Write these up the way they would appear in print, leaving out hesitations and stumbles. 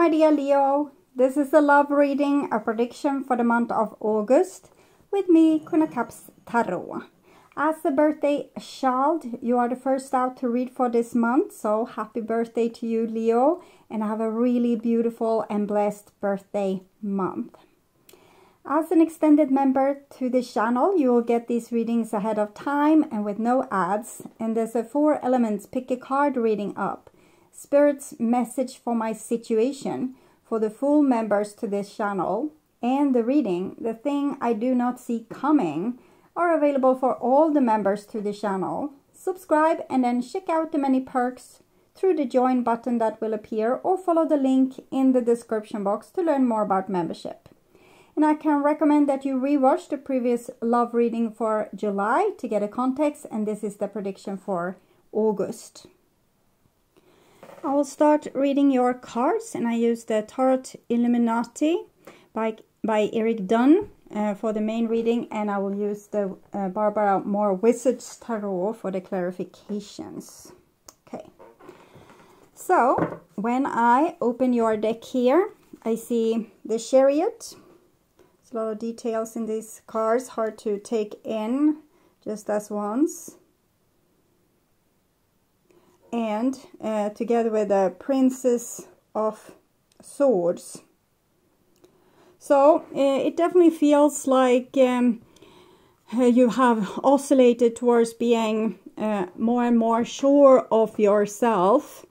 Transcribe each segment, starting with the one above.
my dear Leo. This is a love reading, a prediction for the month of August with me, Queen of Cups Tarot. As a birthday child, you are the first out to read for this month, so happy birthday to you, Leo, and have a really beautiful and blessed birthday month. As an extended member to the channel, you will get these readings ahead of time and with no ads, and there's a 4 elements pick a card reading up. Spirit's message for my situation for the full members to this channel, and the reading, the thing I do not see coming, are available for all the members to the channel. Subscribe and then check out the many perks through the join button that will appear, or follow the link in the description box to learn more about membership. And I can recommend that you rewatch the previous love reading for July to get a context, and this is the prediction for August. I will start reading your cards, and I use the Tarot Illuminati by Eric Dunn for the main reading, and I will use the Barbara Moore Wizard's Tarot for the clarifications. Okay, so when I open your deck here, I see the Chariot. There's a lot of details in these cards, hard to take in just as once. And together with the Princess of Swords. So it definitely feels like you have oscillated towards being more and more sure of yourself.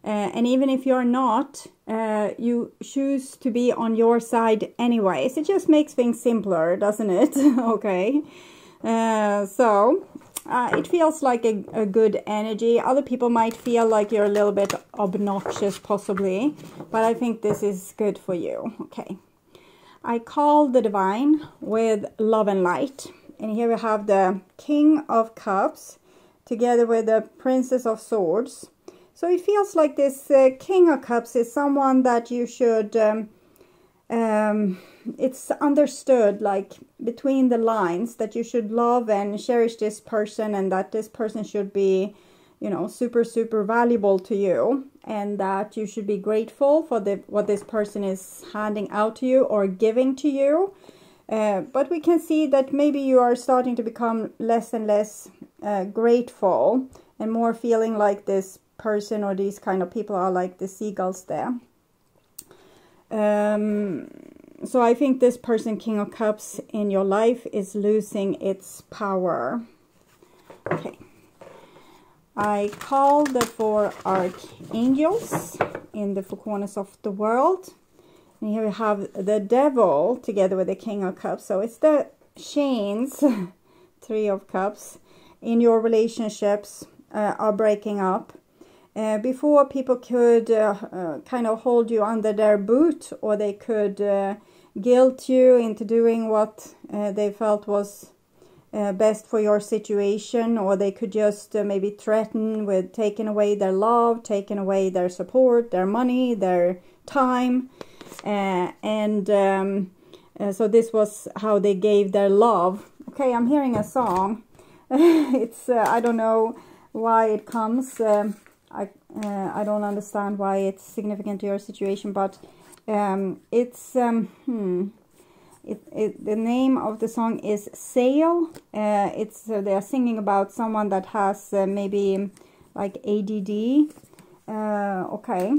And even if you're not, you choose to be on your side anyways. It just makes things simpler, doesn't it? Okay. It feels like a good energy. Other people might feel like you're a little bit obnoxious, possibly, but I think this is good for you. Okay. I call the Divine with Love and Light. And here we have the King of Cups together with the Princess of Swords. So it feels like this King of Cups is someone that you should... it's understood, like between the lines, that you should love and cherish this person, and that this person should be, you know, super valuable to you, and that you should be grateful for what this person is handing out to you or giving to you. But we can see that maybe you are starting to become less and less grateful, and more feeling like this person or these kind of people are like the seagulls there. So I think this person, King of Cups, in your life is losing its power. Okay. I call the 4 archangels in the 4 corners of the world. And here we have the Devil together with the King of Cups. So it's the chains, 3 of Cups, in your relationships are breaking up. Before, people could kind of hold you under their boot, or they could guilt you into doing what they felt was best for your situation, or they could just maybe threaten with taking away their love, taking away their support, their money, their time. So this was how they gave their love. Okay, I'm hearing a song. It's I don't know why it comes. I don't understand why it's significant to your situation, but the name of the song is Sail. They are singing about someone that has maybe like ADD. Okay,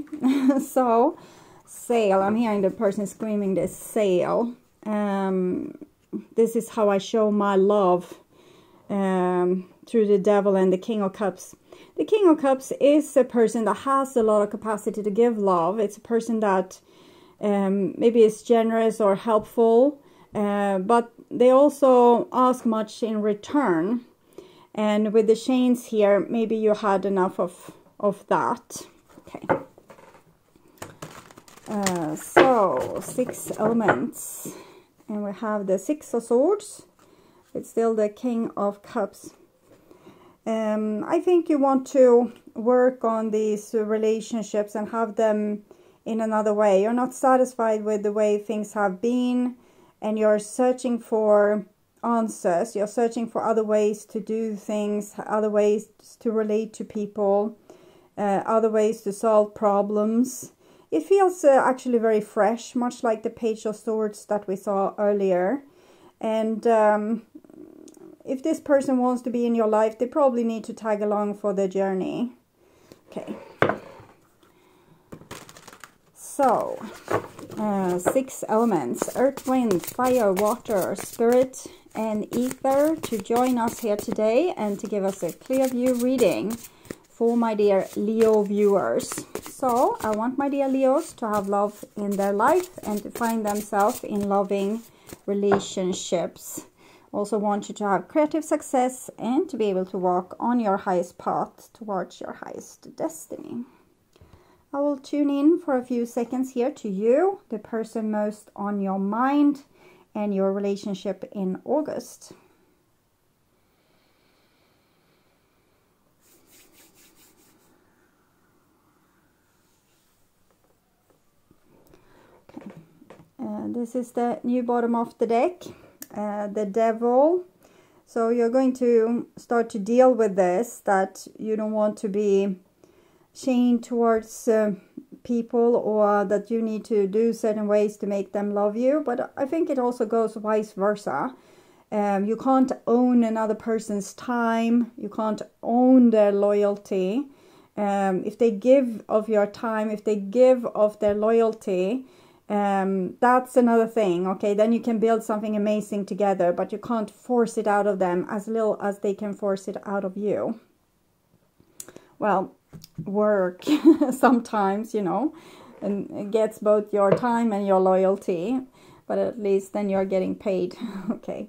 so sail. I'm hearing the person screaming this, sail. This is how I show my love through the Devil and the King of Cups. The King of Cups is a person that has a lot of capacity to give love. It's a person that maybe is generous or helpful, but they also ask much in return. And with the chains here, maybe you had enough of that. Okay. So 6 elements, and we have the 6 of Swords. It's still the King of Cups. I think you want to work on these relationships and have them in another way. You're not satisfied with the way things have been, and you're searching for answers. You're searching for other ways to do things, other ways to relate to people, other ways to solve problems. It feels actually very fresh, much like the Page of Swords that we saw earlier. And if this person wants to be in your life, they probably need to tag along for the journey. Okay. So, 6 elements, earth, wind, fire, water, spirit, and ether to join us here today and to give us a clear view reading for my dear Leo viewers. So, I want my dear Leos to have love in their life and to find themselves in loving relationships. Also want you to have creative success and to be able to walk on your highest path towards your highest destiny. I will tune in for a few seconds here to you, the person most on your mind, and your relationship in August. Okay. This is the new bottom of the deck, the Devil. So you're going to start to deal with this, that you don't want to be chained towards people, or that you need to do certain ways to make them love you. But I think it also goes vice versa. You can't own another person's time. You can't own their loyalty. If they give of your time, if they give of their loyalty, that's another thing. Okay, then you can build something amazing together, but you can't force it out of them as little as they can force it out of you. Well, work sometimes, you know, and it gets both your time and your loyalty, but at least then you're getting paid. Okay,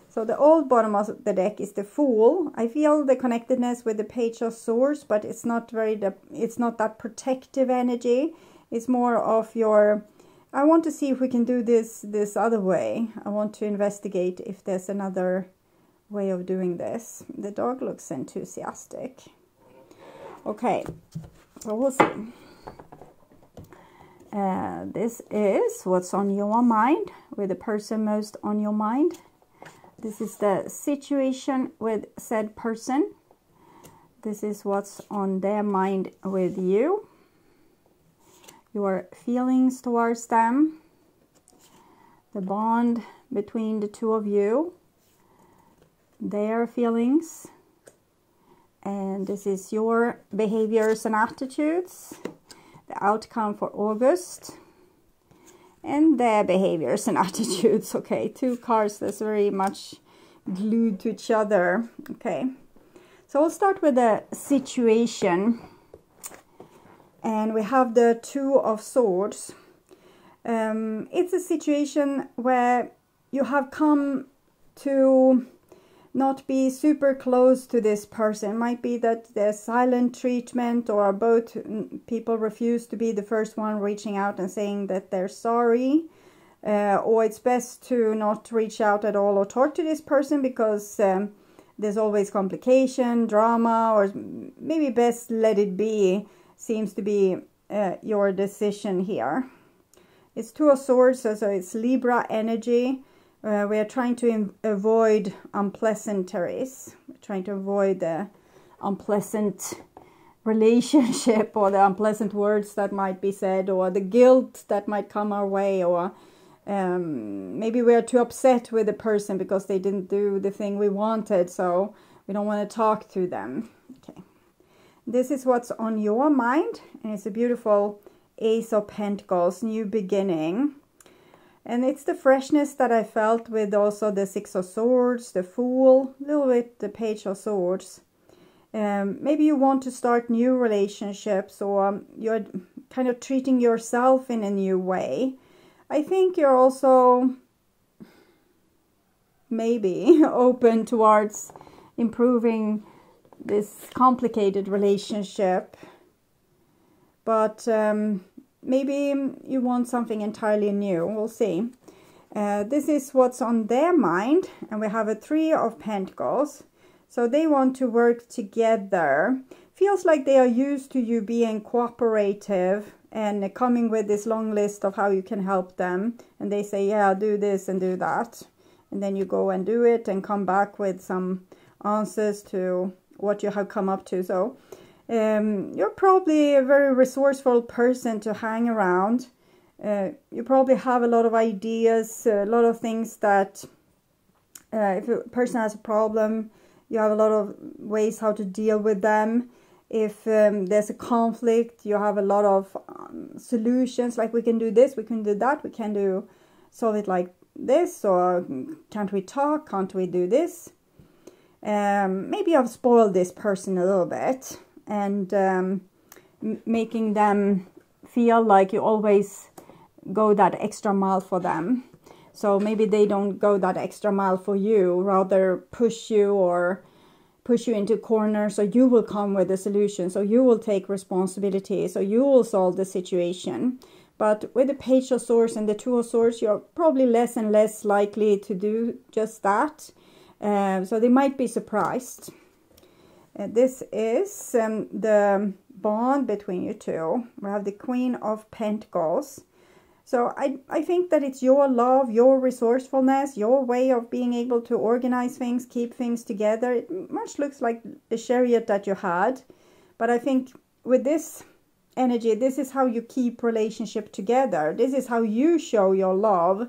so the old bottom of the deck is the Fool. I feel the connectedness with the Page of Swords, but it's not it's not that protective energy. It's more of your, I want to see if we can do this other way. I want to investigate if there's another way of doing this. The dog looks enthusiastic. Okay, so we'll see. This is what's on your mind, with the person most on your mind. This is the situation with said person. This is what's on their mind with you. Your feelings towards them. The bond between the two of you. Their feelings. And this is your behaviors and attitudes, the outcome for August, and their behaviors and attitudes. Okay, 2 cards that's very much glued to each other. Okay, so we'll start with the situation. And we have the 2 of Swords. It's a situation where you have come to not be super close to this person. It might be that there's silent treatment, or both people refuse to be the first one reaching out and saying that they're sorry, or it's best to not reach out at all or talk to this person because there's always complication, drama, or maybe best let it be seems to be your decision here. It's 2 of Swords, so it's Libra energy. We are trying to avoid unpleasantries. We're trying to avoid the unpleasant relationship, or the unpleasant words that might be said, or the guilt that might come our way, or maybe we are too upset with the person because they didn't do the thing we wanted, so we don't want to talk to them. Okay, this is what's on your mind, and it's a beautiful Ace of Pentacles, new beginning. And it's the freshness that I felt with also the 6 of Swords, the Fool, a little bit the Page of Swords. Maybe you want to start new relationships, or you're kind of treating yourself in a new way. I think you're also maybe open towards improving this complicated relationship. But maybe you want something entirely new. We'll see. This is what's on their mind. And we have a 3 of Pentacles. So they want to work together. Feels like they are used to you being cooperative and coming with this long list of how you can help them. And they say, yeah, do this and do that. And then you go and do it and come back with some answers to what you have come up to. So You're probably a very resourceful person to hang around. You probably have a lot of ideas, a lot of things that if a person has a problem, you have a lot of ways how to deal with them. If there's a conflict, you have a lot of solutions, like we can do this, we can do that, we can solve it like this, or can't we talk, can't we do this? Maybe I've spoiled this person a little bit, and making them feel like you always go that extra mile for them. So maybe they don't go that extra mile for you, rather push you into corners, so you will come with a solution, so you will take responsibility, so you will solve the situation. But with the Page of Swords and the Two of Swords, you're probably less and less likely to do just that. So they might be surprised. This is the bond between you two. We have the Queen of Pentacles. So I think that it's your love, your resourcefulness, your way of being able to organize things, keep things together. It much looks like the Chariot that you had. But I think with this energy, this is how you keep relationship together. This is how you show your love.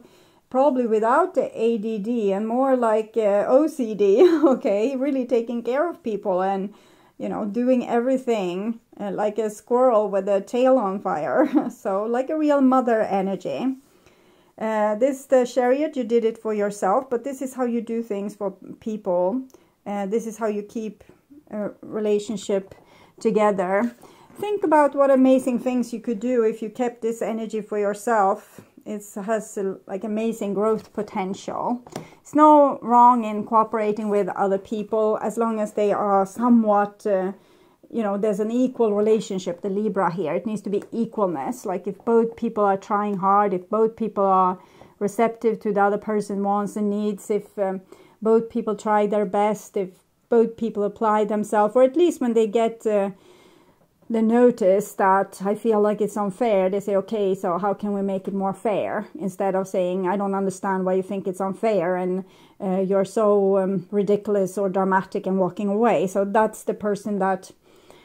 Probably without the ADD and more like OCD, okay? Really taking care of people and, you know, doing everything like a squirrel with a tail on fire. So like a real mother energy. The Chariot, you did it for yourself, but this is how you do things for people. This is how you keep a relationship together. Think about what amazing things you could do if you kept this energy for yourself. It has like amazing growth potential. It's no wrong in cooperating with other people as long as they are somewhat, you know, there's an equal relationship, the Libra here. It needs to be equalness. Like if both people are trying hard, if both people are receptive to the other person's wants and needs, if both people try their best, if both people apply themselves, or at least when they get the notice that I feel like it's unfair, they say, okay, so how can we make it more fair? Instead of saying, I don't understand why you think it's unfair and you're so ridiculous or dramatic and walking away. So that's the person that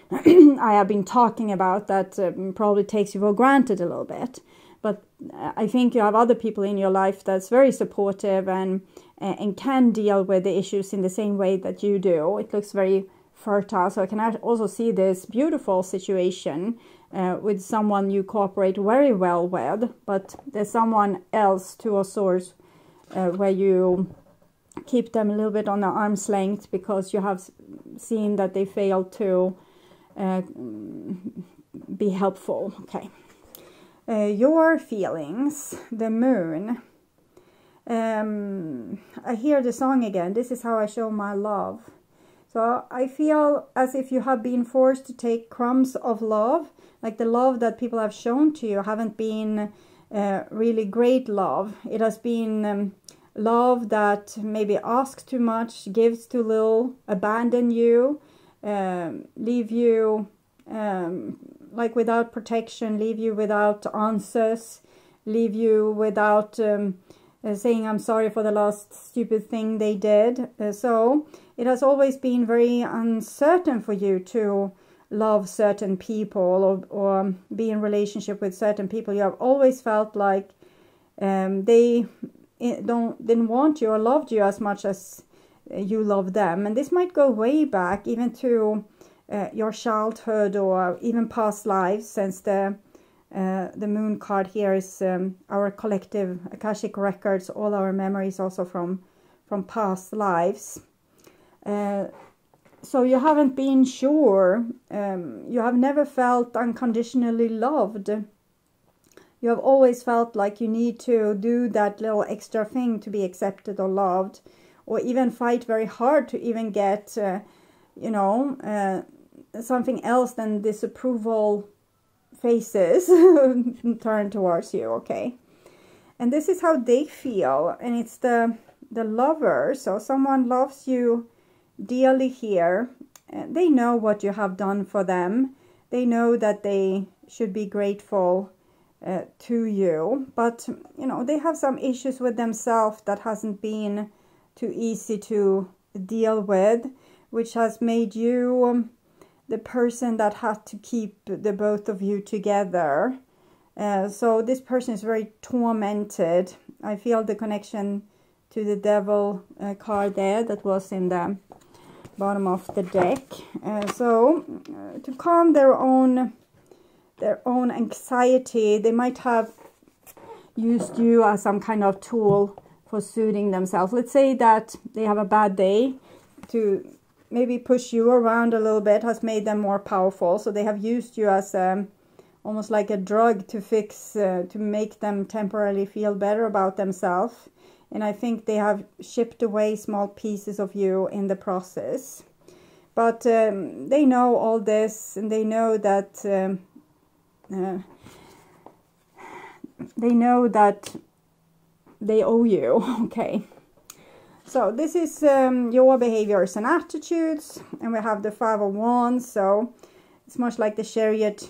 I have been talking about that probably takes you for granted a little bit. But I think you have other people in your life that's very supportive and can deal with the issues in the same way that you do. It looks very fertile. So I can also see this beautiful situation with someone you cooperate very well with, but there's someone else, Two of Swords, where you keep them a little bit on the arm's length because you have seen that they fail to be helpful. Okay. Your feelings, the Moon. I hear the song again. This is how I show my love. So I feel as if you have been forced to take crumbs of love, like the love that people have shown to you haven't been really great love. It has been love that maybe asks too much, gives too little, abandon you, leave you like without protection, leave you without answers, leave you without saying I'm sorry for the last stupid thing they did. So it has always been very uncertain for you to love certain people or be in relationship with certain people. You have always felt like they didn't want you or loved you as much as you love them. And this might go way back even to your childhood or even past lives, since the Moon card here is our collective Akashic records, all our memories also from past lives. So you haven't been sure, you have never felt unconditionally loved. You have always felt like you need to do that little extra thing to be accepted or loved, or even fight very hard to even get, you know, something else than disapproval faces turned towards you, okay? And this is how they feel, and it's the Lover. So someone loves you dearly here. They know what you have done for them. They know that they should be grateful to you, but you know, they have some issues with themselves that hasn't been too easy to deal with, which has made you the person that had to keep the both of you together. So this person is very tormented. I feel the connection to the devil card there that was in the bottom of the deck. So to calm their own anxiety, they might have used you as some kind of tool for soothing themselves. Let's say that they have a bad day, to maybe push you around a little bit has made them more powerful. So they have used you as almost like a drug to fix, to make them temporarily feel better about themselves. And I think they have shipped away small pieces of you in the process. But they know all this, and they know that they owe you. Okay. So this is your behaviors and attitudes, and we have the 5 of Wands. So it's much like the Chariot,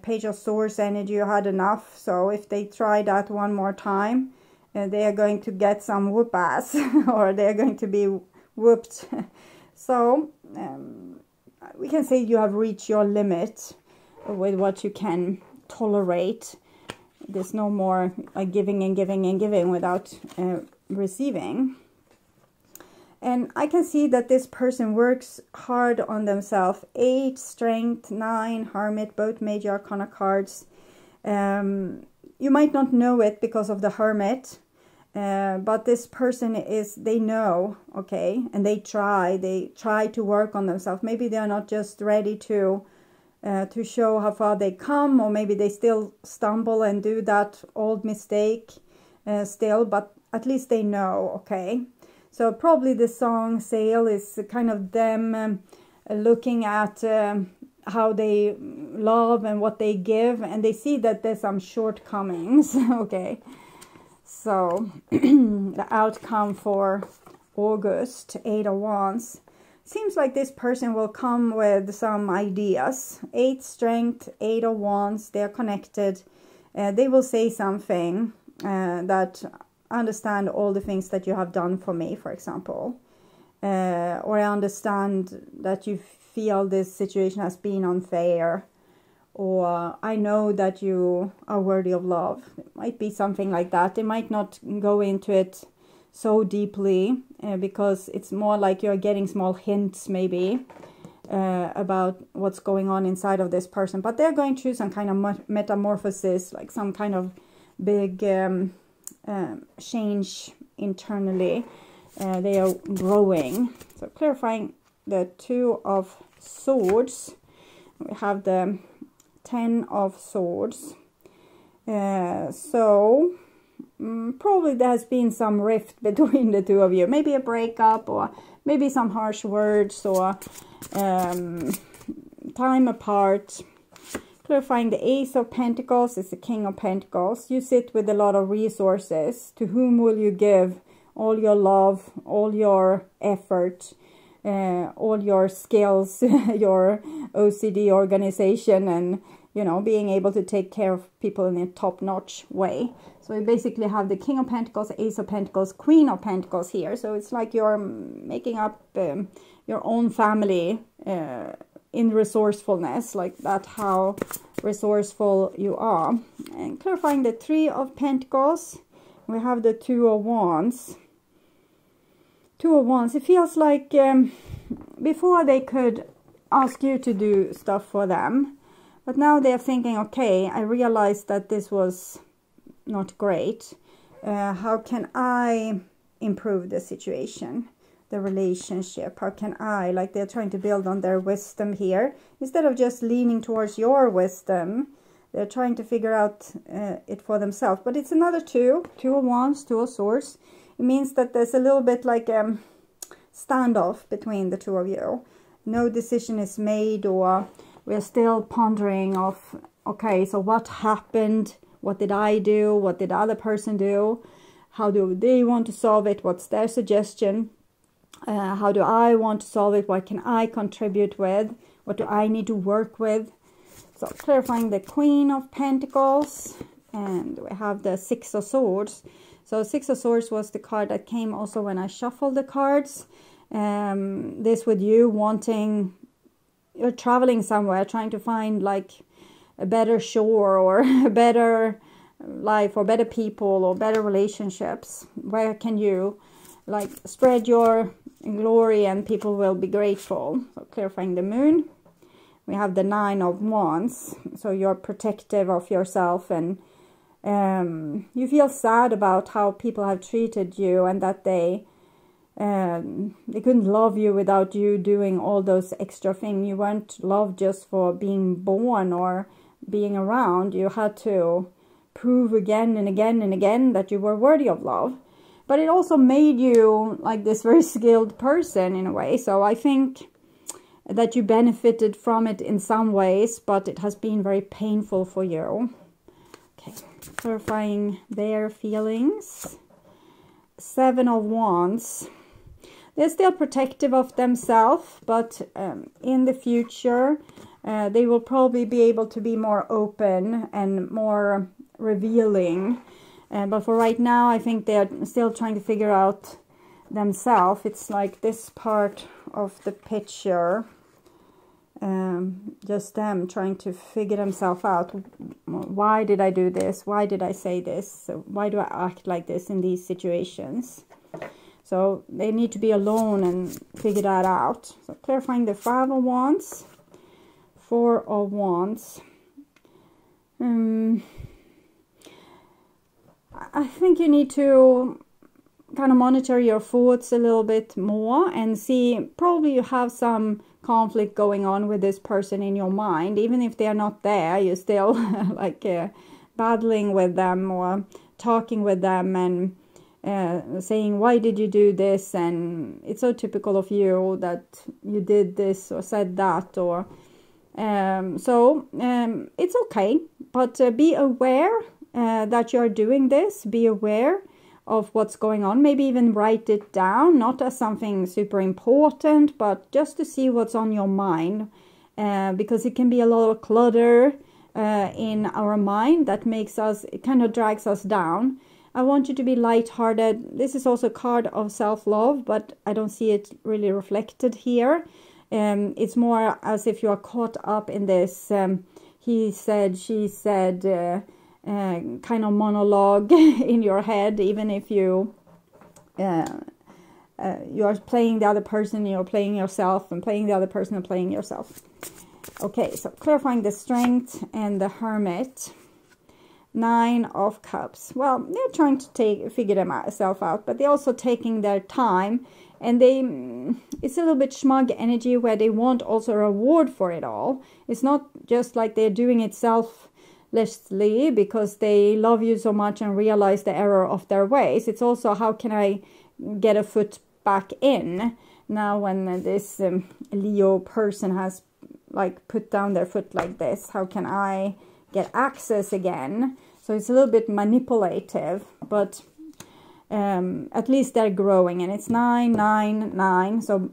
Page of Swords energy. You had enough. So if they try that one more time, they are going to get some whoop ass, or they are going to be whooped. So we can say you have reached your limit with what you can tolerate. There's no more giving and giving and giving without receiving. And I can see that this person works hard on themselves. 8, Strength, 9, Hermit, both major arcana cards. You might not know it because of the Hermit. But this person they know, okay, and they try to work on themselves. Maybe they're not just ready to show how far they come, or maybe they still stumble and do that old mistake still, but at least they know, okay. So probably the song Sail is kind of them looking at how they love and what they give, and they see that there's some shortcomings, okay. So the outcome for August, 8 of Wands, seems like this person will come with some ideas. 8, Strength, 8 of Wands, they're connected. They will say something that understand all the things that you have done for me, for example. Or I understand that you feel this situation has been unfair. Or I know that you are worthy of love. It might be something like that. They might not go into it so deeply because it's more like you're getting small hints maybe about what's going on inside of this person. But they're going through some kind of metamorphosis, like some kind of big change internally. They are growing. So clarifying the 2 of Swords. We have the 10 of Swords. So probably there has been some rift between the 2 of you. Maybe a breakup, or maybe some harsh words, or time apart. Clarifying the Ace of Pentacles is the King of Pentacles. You sit with a lot of resources. To whom will you give all your love, all your effort, all your skills, your OCD organization, and being able to take care of people in a top-notch way. So you basically have the King of Pentacles, Ace of Pentacles, Queen of Pentacles here. So it's like you're making up your own family in resourcefulness, like that, how resourceful you are. And clarifying the 3 of Pentacles, we have the 2 of Wands. 2 of Wands, it feels like before they could ask you to do stuff for them, but now they're thinking, okay, I realized that this was not great. How can I improve the situation, the relationship? How can I, like they're trying to build on their wisdom here. Instead of just leaning towards your wisdom, they're trying to figure out it for themselves. But it's another 2 of Wands, 2 of Swords. It means that there's a little bit like a standoff between the 2 of you. No decision is made, or we're still pondering of, okay, so what happened? What did I do? What did the other person do? How do they want to solve it? What's their suggestion? How do I want to solve it? What can I contribute with? What do I need to work with? So clarifying the Queen of Pentacles, and we have the 6 of Swords. So 6 of Swords was the card that came also when I shuffled the cards. This with you wanting you're traveling somewhere, trying to find like a better shore or a better life or better people or better relationships. Where can you like spread your glory and people will be grateful? So clarifying the moon. We have the 9 of Wands. So you're protective of yourself and you feel sad about how people have treated you and that they couldn't love you without you doing all those extra things. You weren't loved just for being born or being around. You had to prove again and again and again that you were worthy of love. But it also made you like this very skilled person in a way. So I think that you benefited from it in some ways, but it has been very painful for you. Okay, clarifying their feelings. 7 of Wands. They're still protective of themselves, but in the future, they will probably be able to be more open and more revealing. But for right now, I think they're still trying to figure out themselves. It's like this part of the picture, just them trying to figure themselves out. Why did I do this? Why did I say this? Why do I act like this in these situations? So they need to be alone and figure that out. So clarifying the 5 of Wands, 4 of Wands. I think you need to kind of monitor your thoughts a little bit more and see, probably you have some conflict going on with this person in your mind. Even if they're not there, you're still like battling with them or talking with them and saying, why did you do this? And it's so typical of you that you did this or said that. Or it's okay, but be aware that you're doing this. Be aware of what's going on. Maybe even write it down, not as something super important, but just to see what's on your mind, because it can be a lot of clutter in our mind that makes us, it kind of drags us down. I want you to be lighthearted. This is also a card of self-love, but I don't see it really reflected here. It's more as if you are caught up in this he said, she said kind of monologue in your head. Even if you are playing the other person, you're playing yourself, and playing the other person and playing yourself. Okay, so clarifying the Strength and the Hermit. 9 of Cups. Well, they're trying to figure themselves out, but they're also taking their time, and it's a little bit smug energy where they want also a reward for it all. It's not just like they're doing it selflessly because they love you so much and realize the error of their ways. It's also, how can I get a foot back in now when this Leo person has like put down their foot like this? How can I get access again? So it's a little bit manipulative, but at least they're growing. And it's 9, 9, 9. So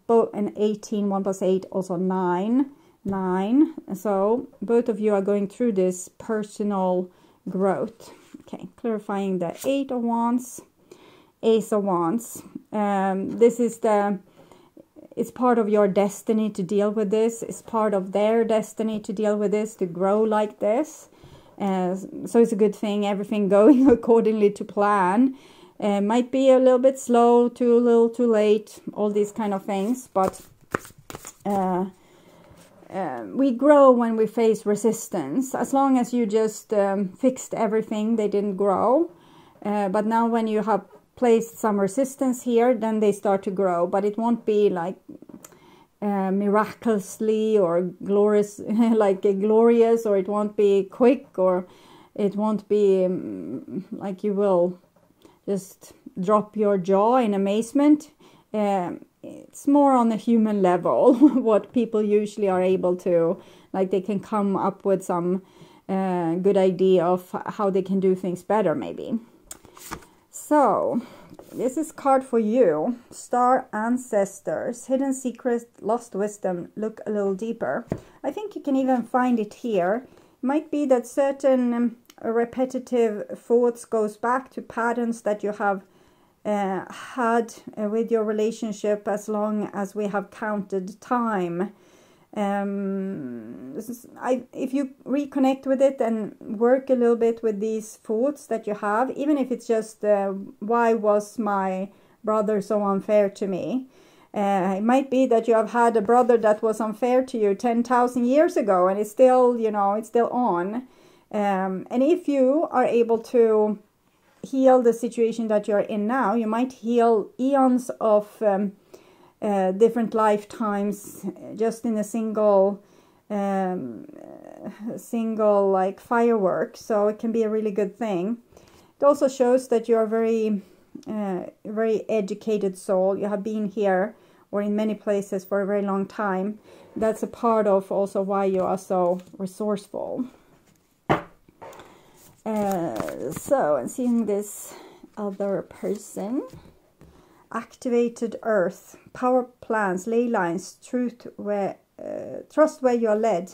both an 18, 1 plus 8, also 9, 9. So both of you are going through this personal growth. Okay, clarifying the 8 of Wands, Ace of Wands. This is it's part of your destiny to deal with this. It's part of their destiny to deal with this, to grow like this. So it's a good thing, everything going accordingly to plan. Might be a little bit slow, a little too late, all these kind of things. But we grow when we face resistance. As long as you just fixed everything, they didn't grow. But now when you have placed some resistance here, then they start to grow. But it won't be like miraculously or glorious, like glorious, or it won't be quick, or it won't be like you will just drop your jaw in amazement. It's more on a human level what people usually are able to, like they can come up with some good idea of how they can do things better maybe. So this is card for you. Star Ancestors. Hidden secrets, lost wisdom. Look a little deeper. I think you can even find it here. It might be that certain repetitive thoughts goes back to patterns that you have had with your relationship as long as we have counted time. If you reconnect with it and work a little bit with these thoughts that you have, even if it's just why was my brother so unfair to me? It might be that you have had a brother that was unfair to you 10,000 years ago, and it's still, you know, it's still on. And if you are able to heal the situation that you're in now, you might heal eons of different lifetimes just in a single like firework. So it can be a really good thing. It also shows that you're a very educated soul. You have been here or in many places for a very long time. That's a part of also why you are so resourceful. So, and seeing this other person, activated earth, power plans, ley lines, trust where you are led.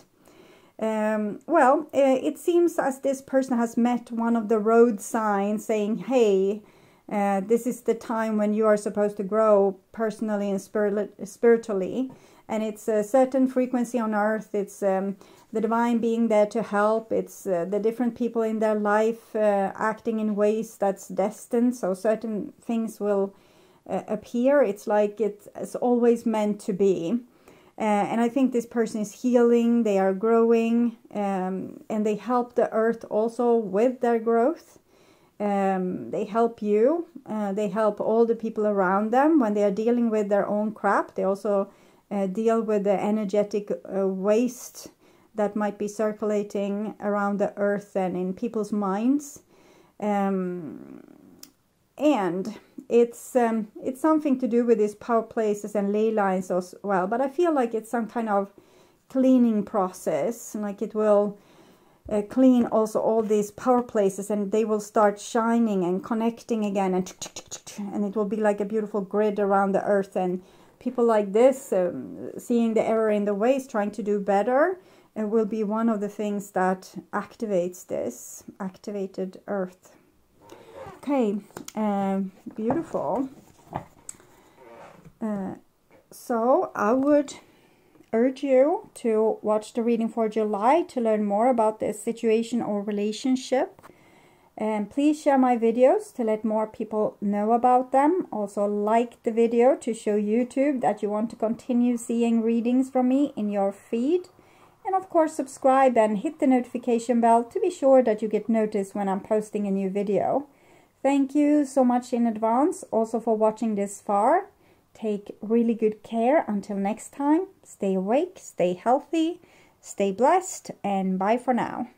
Well, it seems as this person has met one of the road signs saying, hey, this is the time when you are supposed to grow personally and spiritually. And it's a certain frequency on earth. It's the divine being there to help. It's the different people in their life acting in ways that's destined. So certain things will appear. It's like it's always meant to be. And I think this person is healing. They are growing. And they help the earth also with their growth. They help you. They help all the people around them when they are dealing with their own crap. They also deal with the energetic waste that might be circulating around the earth and in people's minds. And it's something to do with these power places and ley lines as well. But I feel like it's some kind of cleaning process. Like it will clean also all these power places, and they will start shining and connecting again. And it will be like a beautiful grid around the earth. And people like this, seeing the error in the ways, trying to do better, it will be one of the things that activates this activated earth. Okay, beautiful. So I would urge you to watch the reading for July to learn more about this situation or relationship. And please share my videos to let more people know about them. Also like the video to show YouTube that you want to continue seeing readings from me in your feed. And of course subscribe and hit the notification bell to be sure that you get noticed when I'm posting a new video. Thank you so much in advance also for watching this far. Take really good care until next time. Stay awake, stay healthy, stay blessed, and bye for now.